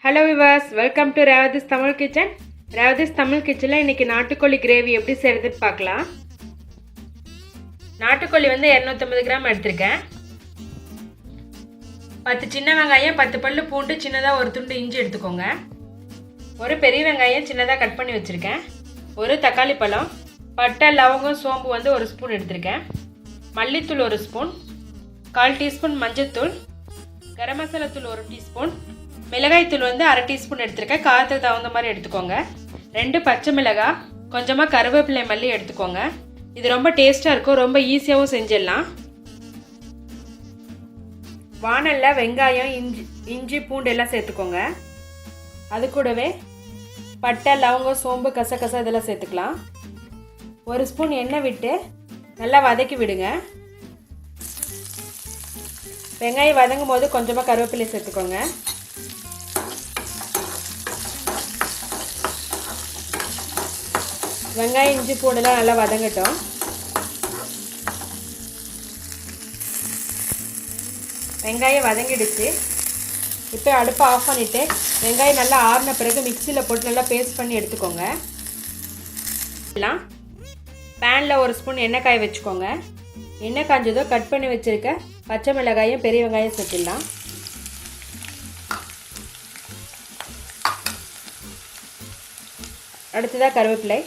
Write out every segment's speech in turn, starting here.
Hello Vilas, welcome to Revathi's Tamil kitchen. Revathi's Tamil கிச்சனில் இன்றைக்கி நாட்டுக்கோழி கிரேவி எப்படி செய்கிறதுன்னு பார்க்கலாம். நாட்டுக்கோழி 250 கிராம் எடுத்திருக்கேன். 10 சின்ன வெங்காயம், 10 பல்லு பூண்டு, சின்னதாக ஒரு துண்டு இஞ்சி எடுத்துக்கோங்க. ஒரு பெரிய வெங்காயம் சின்னதாக கட் பண்ணி வச்சுருக்கேன். ஒரு தக்காளி பழம், பட்டை, லவங்கம், சோம்பு 1 ஸ்பூன் எடுத்திருக்கேன். மல்லித்தூள் 1 ஸ்பூன், 1/4 டீஸ்பூன் மஞ்சள்தூள், கரம் மசாலா தூள் 1 டீஸ்பூன், மிளகாய் தூள் 1/2 டீஸ்பூன் எடுத்துருக்கேன். காரத்துக்கு தகுந்த மாதிரி எடுத்துக்கோங்க. 2 பச்சை மிளகாய், கொஞ்சமாக கருவேப்பிலை மல்லி எடுத்துக்கோங்க. இது ரொம்ப டேஸ்ட்டாக இருக்கும், ரொம்ப ஈஸியாகவும் செஞ்சிடலாம். வானலில் வெங்காயம், இஞ்சி பூண்டு எல்லாம் சேர்த்துக்கோங்க. அது கூடவே பட்டை, லவங்கம், சோம்பு, கசகசா இதெல்லாம் சேர்த்துக்கலாம். 1 ஸ்பூன் எண்ணெய் விட்டு நல்லா வதக்கி விடுங்க. வெங்காயம் வதங்கும் போது கொஞ்சமாக கருவேப்பிலை சேர்த்துக்கோங்க. வெங்காயம், இஞ்சி பூண்டுலாம் நல்லா வதங்கட்டும். வெங்காயம் வதங்கிடுச்சு. இப்போ அடுப்பை ஆஃப் பண்ணிவிட்டு வெங்காயம் நல்லா ஆறின பிறகு மிக்சியில் போட்டு நல்லா பேஸ்ட் பண்ணி எடுத்துக்கோங்க. பேனில் 1 ஸ்பூன் எண்ணெய் காய வச்சுக்கோங்க. எண்ணெய் காஞ்சதோ கட் பண்ணி வச்சுருக்க பச்சை மிளகாயும் பெரிய வெங்காயம் சேர்த்துடலாம். அடுத்ததாக கருவேப்பிலை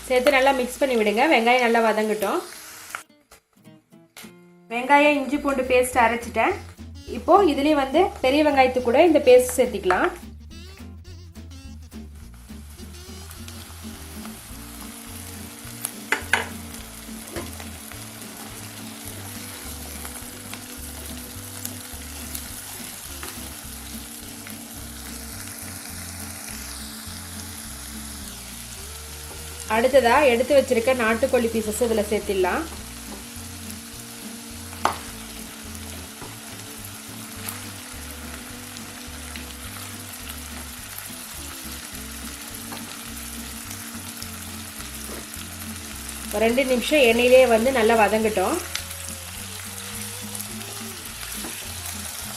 சேர்த்து நல்லா மிக்ஸ் பண்ணி விடுங்க. வெங்காயம் நல்லா வதங்கட்டும். வெங்காயம், இஞ்சி பூண்டு பேஸ்ட் அரைச்சிட்டேன். இப்போது இதுலேயும் பெரிய வெங்காயத்துக்கு கூட இந்த பேஸ்ட் சேர்த்திக்கலாம். அடுத்ததாக எடுத்து வச்சிருக்க நாட்டுக்கோழி பீசஸ் இதில் சேர்த்திடலாம். ஒரு 2 நிமிஷம் எண்ணெயிலே நல்லா வதங்கட்டும்.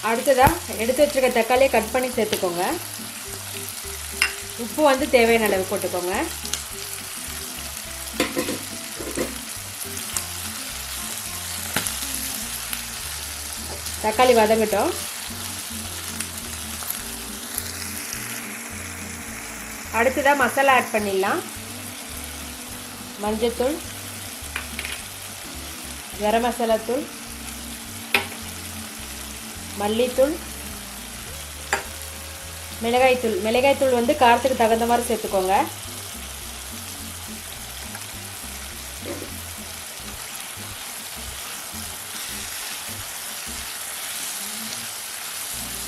அடுத்ததாக எடுத்து வச்சிருக்க தக்காளியை கட் பண்ணி சேர்த்துக்கோங்க. உப்பு தேவையான அளவு போட்டுக்கோங்க. தக்காளி வதங்கட்டும். அடுத்ததாக மசாலா ஆட் பண்ணிடலாம். மஞ்சள்தூள், கரம் மசாலா தூள், மல்லித்தூள், மிளகாய்த்தூள். மிளகாய்த்தூள் காரத்துக்கு தகுந்த மாதிரி சேர்த்துக்கோங்க.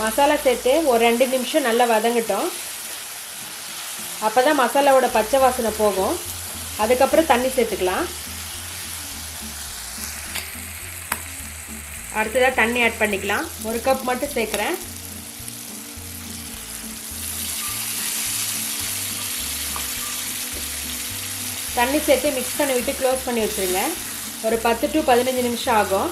மசாலா சேர்த்து ஒரு 2 நிமிஷம் நல்லா வதங்கட்டும். அப்போ தான் மசாலாவோட பச்சை வாசனை போகும். அதுக்கப்புறம் தண்ணி சேர்த்துக்கலாம். அடுத்ததாக தண்ணி ஆட் பண்ணிக்கலாம். 1 கப் மட்டும் சேர்க்குறேன். தண்ணி சேர்த்து மிக்ஸ் பண்ணி விட்டு க்ளோஸ் பண்ணி வச்சுருங்க. ஒரு 10 to 15 நிமிஷம் ஆகும்.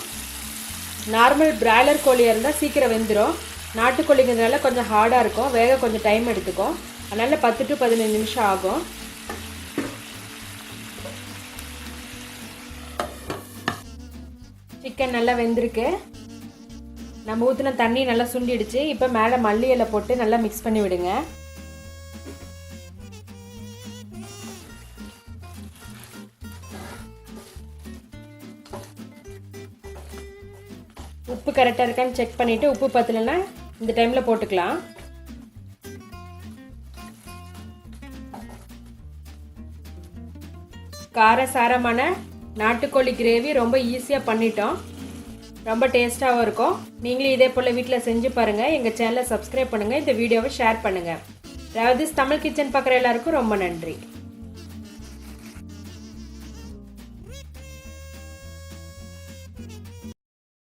நார்மல் பிராய்லர் கோழியாக இருந்தால் சீக்கிரம் வெந்துடும். நாட்டுக்கோழிங்கிறதுனால கொஞ்சம் ஹார்டாக இருக்கும், வேக கொஞ்சம் டைம் எடுத்துக்கும். அதனால் 10 to 15 நிமிஷம் ஆகும். சிக்கன் நல்லா வெந்திருக்கு. நம்ம ஊற்றின தண்ணி நல்லா சுண்டிடுச்சு. இப்போ மேலே மல்லி இலை போட்டு நல்லா மிக்ஸ் பண்ணி விடுங்க. உப்பு கரெக்டாக இருக்கான்னு செக் பண்ணிவிட்டு உப்பு பத்தலைன்னா இந்த டைமில் போட்டுக்கலாம். காரசாரமான நாட்டுக்கோழி கிரேவி ரொம்ப ஈஸியாக பண்ணிட்டோம். ரொம்ப டேஸ்ட்டாகவும் இருக்கும். நீங்களும் இதே போல் வீட்டில் செஞ்சு பாருங்கள். எங்கள் சேனலை சப்ஸ்கிரைப் பண்ணுங்கள். இந்த வீடியோவை ஷேர் பண்ணுங்கள். ரேவதிஸ் தமிழ் கிச்சன் பார்க்குற எல்லாருக்கும் ரொம்ப நன்றி.